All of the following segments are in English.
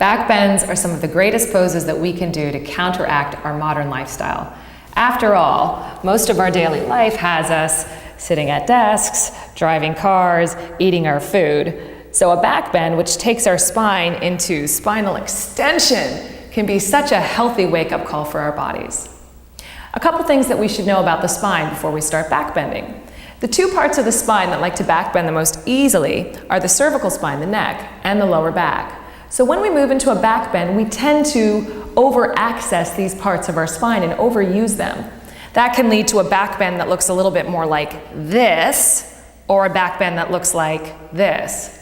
Back bends are some of the greatest poses that we can do to counteract our modern lifestyle. After all, most of our daily life has us sitting at desks, driving cars, eating our food. So a back bend, which takes our spine into spinal extension, can be such a healthy wake-up call for our bodies. A couple things that we should know about the spine before we start back bending. The two parts of the spine that like to back bend the most easily are the cervical spine, the neck, and the lower back. So when we move into a back bend, we tend to over-access these parts of our spine and overuse them. That can lead to a back bend that looks a little bit more like this, or a back bend that looks like this.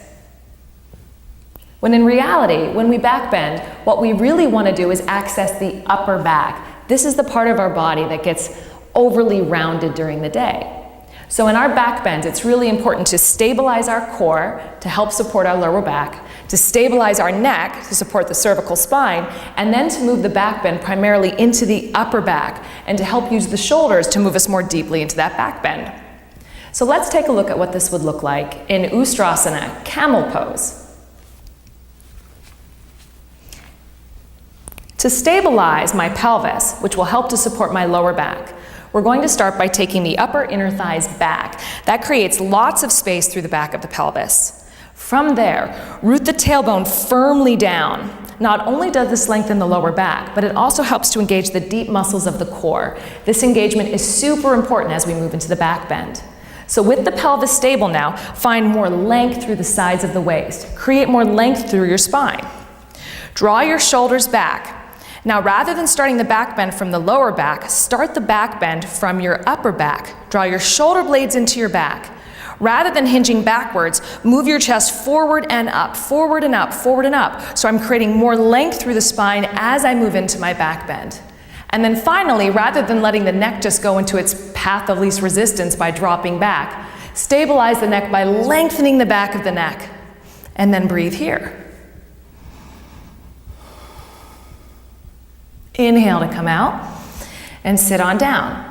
When in reality, when we back bend, what we really want to do is access the upper back. This is the part of our body that gets overly rounded during the day. So in our back bends, it's really important to stabilize our core to help support our lower back, to stabilize our neck to support the cervical spine, and then to move the back bend primarily into the upper back and to help use the shoulders to move us more deeply into that back bend. So let's take a look at what this would look like in Ustrasana, camel pose. To stabilize my pelvis, which will help to support my lower back, we're going to start by taking the upper inner thighs back. That creates lots of space through the back of the pelvis. From there, root the tailbone firmly down. Not only does this lengthen the lower back, but it also helps to engage the deep muscles of the core. This engagement is super important as we move into the back bend. So with the pelvis stable now, find more length through the sides of the waist. Create more length through your spine. Draw your shoulders back. Now, rather than starting the back bend from the lower back, start the back bend from your upper back. Draw your shoulder blades into your back. Rather than hinging backwards, move your chest forward and up, forward and up, forward and up. So I'm creating more length through the spine as I move into my back bend. And then finally, rather than letting the neck just go into its path of least resistance by dropping back, stabilize the neck by lengthening the back of the neck. And then breathe here. Inhale to come out and sit on down.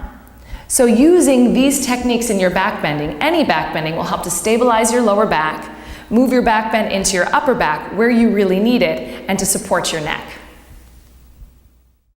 So using these techniques in your back bending, any back bending will help to stabilize your lower back, move your back bend into your upper back where you really need it, and to support your neck.